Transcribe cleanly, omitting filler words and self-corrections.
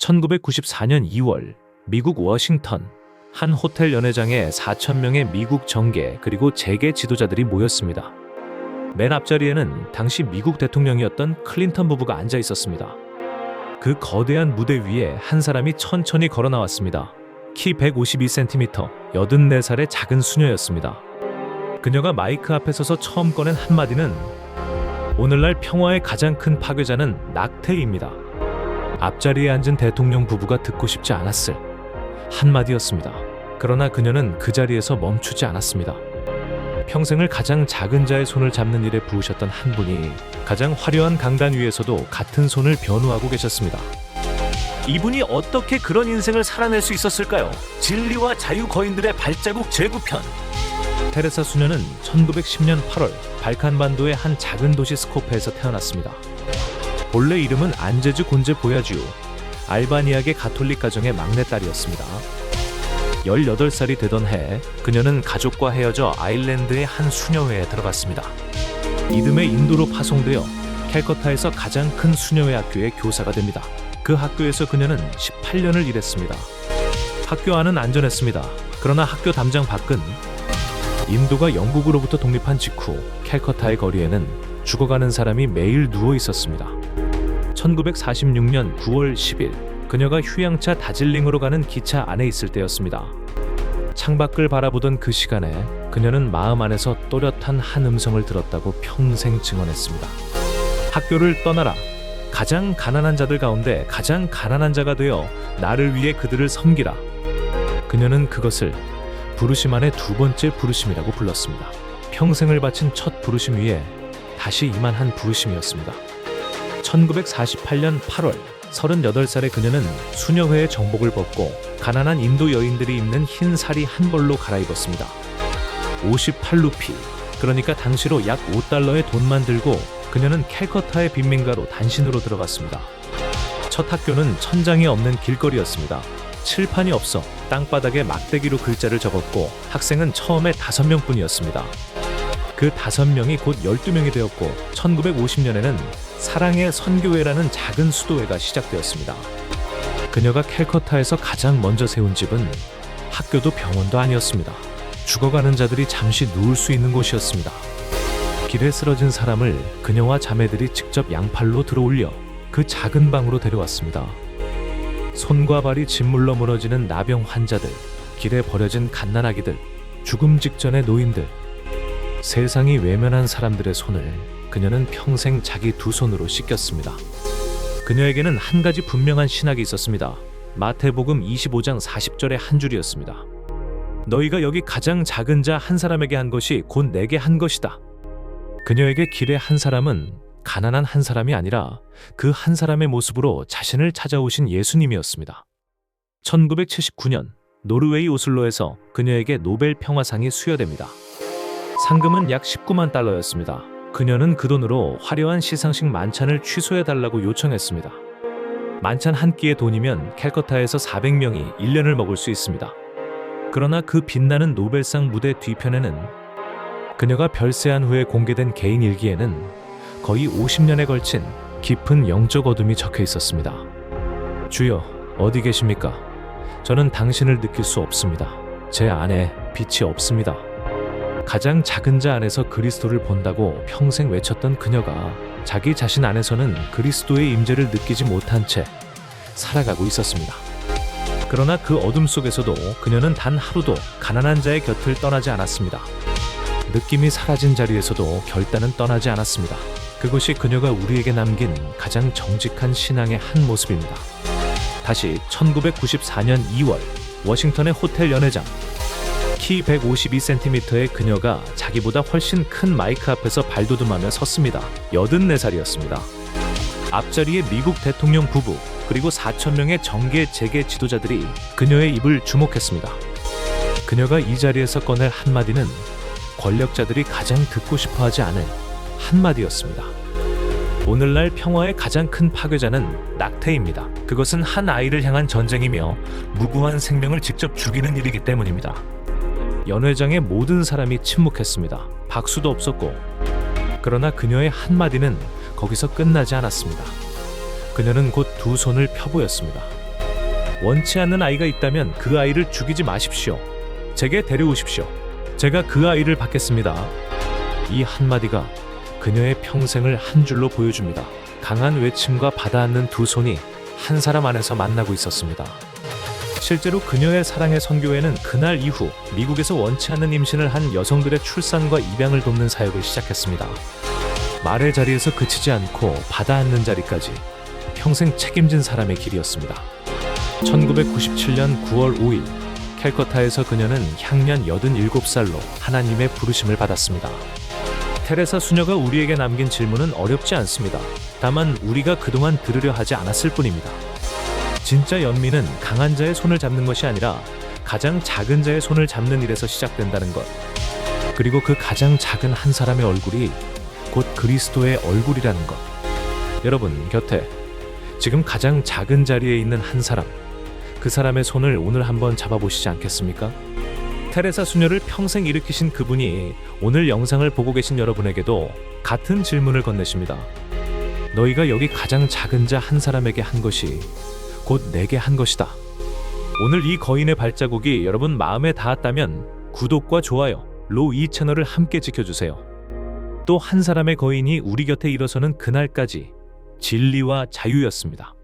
1994년 2월 미국 워싱턴 한 호텔 연회장에 4,000명의 미국 정계 그리고 재계 지도자들이 모였습니다. 맨 앞자리에는 당시 미국 대통령이었던 클린턴 부부가 앉아 있었습니다. 그 거대한 무대 위에 한 사람이 천천히 걸어 나왔습니다. 키 152cm, 84살의 작은 수녀였습니다. 그녀가 마이크 앞에 서서 처음 꺼낸 한마디는 오늘날 평화의 가장 큰 파괴자는 낙태입니다. 앞자리에 앉은 대통령 부부가 듣고 싶지 않았을 한마디였습니다. 그러나 그녀는 그 자리에서 멈추지 않았습니다. 평생을 가장 작은 자의 손을 잡는 일에 부으셨던 한 분이 가장 화려한 강단 위에서도 같은 손을 변호하고 계셨습니다. 이분이 어떻게 그런 인생을 살아낼 수 있었을까요? 진리와 자유 거인들의 발자국 제구편. 테레사 수녀는 1910년 8월 발칸반도의 한 작은 도시 스코페에서 태어났습니다. 본래 이름은 안제즈 곤제 보야지우, 알바니아계 가톨릭 가정의 막내딸이었습니다. 18살이 되던 해 그녀는 가족과 헤어져 아일랜드의 한 수녀회에 들어갔습니다. 이듬해 인도로 파송되어 캘커타에서 가장 큰 수녀회 학교의 교사가 됩니다. 그 학교에서 그녀는 18년을 일했습니다. 학교 안은 안전했습니다. 그러나 학교 담장 밖은 인도가 영국으로부터 독립한 직후 캘커타의 거리에는 죽어가는 사람이 매일 누워 있었습니다. 1946년 9월 10일 그녀가 휴양차 다질링으로 가는 기차 안에 있을 때였습니다. 창밖을 바라보던 그 시간에 그녀는 마음 안에서 또렷한 한 음성을 들었다고 평생 증언했습니다. 학교를 떠나라. 가장 가난한 자들 가운데 가장 가난한 자가 되어 나를 위해 그들을 섬기라. 그녀는 그것을 부르심 안의 두 번째 부르심이라고 불렀습니다. 평생을 바친 첫 부르심 위에 다시 임한 부르심이었습니다. 1948년 8월 38살의 그녀는 수녀회의 정복을 벗고 가난한 인도 여인들이 입는 흰 사리 한 벌로 갈아입었습니다. 58루피, 그러니까 당시로 약 5달러의 돈만 들고 그녀는 캘커타의 빈민가로 단신으로 들어갔습니다. 첫 학교는 천장이 없는 길거리였습니다. 칠판이 없어 땅바닥에 막대기로 글자를 적었고 학생은 처음에 5명뿐이었습니다. 그 5명이 곧 12명이 되었고 1950년에는 사랑의 선교회라는 작은 수도회가 시작되었습니다. 그녀가 캘커타에서 가장 먼저 세운 집은 학교도 병원도 아니었습니다. 죽어가는 자들이 잠시 누울 수 있는 곳이었습니다. 길에 쓰러진 사람을 그녀와 자매들이 직접 양팔로 들어올려 그 작은 방으로 데려왔습니다. 손과 발이 짓물러 무너지는 나병 환자들, 길에 버려진 갓난아기들, 죽음 직전의 노인들, 세상이 외면한 사람들의 손을 그녀는 평생 자기 두 손으로 씻겼습니다. 그녀에게는 한 가지 분명한 신학이 있었습니다. 마태복음 25장 40절의 한 줄이었습니다. 너희가 여기 가장 작은 자 한 사람에게 한 것이 곧 내게 한 것이다. 그녀에게 길의 한 사람은 가난한 한 사람이 아니라 그 한 사람의 모습으로 자신을 찾아오신 예수님이었습니다. 1979년 노르웨이 오슬로에서 그녀에게 노벨 평화상이 수여됩니다. 상금은 약 19만 달러였습니다. 그녀는 그 돈으로 화려한 시상식 만찬을 취소해달라고 요청했습니다. 만찬 한 끼의 돈이면 캘커타에서 400명이 1년을 먹을 수 있습니다. 그러나 그 빛나는 노벨상 무대 뒤편에는 그녀가 별세한 후에 공개된 개인 일기에는 거의 50년에 걸친 깊은 영적 어둠이 적혀 있었습니다. 주여, 어디 계십니까? 저는 당신을 느낄 수 없습니다. 제 안에 빛이 없습니다. 가장 작은 자 안에서 그리스도를 본다고 평생 외쳤던 그녀가 자기 자신 안에서는 그리스도의 임재를 느끼지 못한 채 살아가고 있었습니다. 그러나 그 어둠 속에서도 그녀는 단 하루도 가난한 자의 곁을 떠나지 않았습니다. 느낌이 사라진 자리에서도 결단은 떠나지 않았습니다. 그것이 그녀가 우리에게 남긴 가장 정직한 신앙의 한 모습입니다. 다시 1994년 2월 워싱턴의 호텔 연회장. 키 152cm의 그녀가 자기보다 훨씬 큰 마이크 앞에서 발돋움하며 섰습니다. 84살이었습니다. 앞자리에 미국 대통령 부부 그리고 4,000명의 정계 재계 지도자들이 그녀의 입을 주목했습니다. 그녀가 이 자리에서 꺼낼 한마디는 권력자들이 가장 듣고 싶어하지 않을 한마디였습니다. 오늘날 평화의 가장 큰 파괴자는 낙태입니다. 그것은 한 아이를 향한 전쟁이며 무고한 생명을 직접 죽이는 일이기 때문입니다. 연회장의 모든 사람이 침묵했습니다. 박수도 없었고, 그러나 그녀의 한마디는 거기서 끝나지 않았습니다. 그녀는 곧 두 손을 펴보였습니다. 원치 않는 아이가 있다면 그 아이를 죽이지 마십시오. 제게 데려오십시오. 제가 그 아이를 받겠습니다. 이 한마디가 그녀의 평생을 한 줄로 보여줍니다. 강한 외침과 받아안는 두 손이 한 사람 안에서 만나고 있었습니다. 실제로 그녀의 사랑의 선교회는 그날 이후 미국에서 원치 않는 임신을 한 여성들의 출산과 입양을 돕는 사역을 시작했습니다. 말의 자리에서 그치지 않고 받아안는 자리까지 평생 책임진 사람의 길이었습니다. 1997년 9월 5일 캘커타에서 그녀는 향년 87살로 하나님의 부르심을 받았습니다. 테레사 수녀가 우리에게 남긴 질문은 어렵지 않습니다. 다만 우리가 그동안 들으려 하지 않았을 뿐입니다. 진짜 연민은 강한 자의 손을 잡는 것이 아니라 가장 작은 자의 손을 잡는 일에서 시작된다는 것. 그리고 그 가장 작은 한 사람의 얼굴이 곧 그리스도의 얼굴이라는 것. 여러분 곁에 지금 가장 작은 자리에 있는 한 사람, 그 사람의 손을 오늘 한번 잡아보시지 않겠습니까? 테레사 수녀를 평생 일으키신 그분이 오늘 영상을 보고 계신 여러분에게도 같은 질문을 건네십니다. 너희가 여기 가장 작은 자 한 사람에게 한 것이 곧 내게 한 것이다. 오늘 이 거인의 발자국이 여러분 마음에 닿았다면 구독과 좋아요로 이 채널을 함께 지켜주세요. 또 한 사람의 거인이 우리 곁에 일어서는 그날까지 진리와 자유였습니다.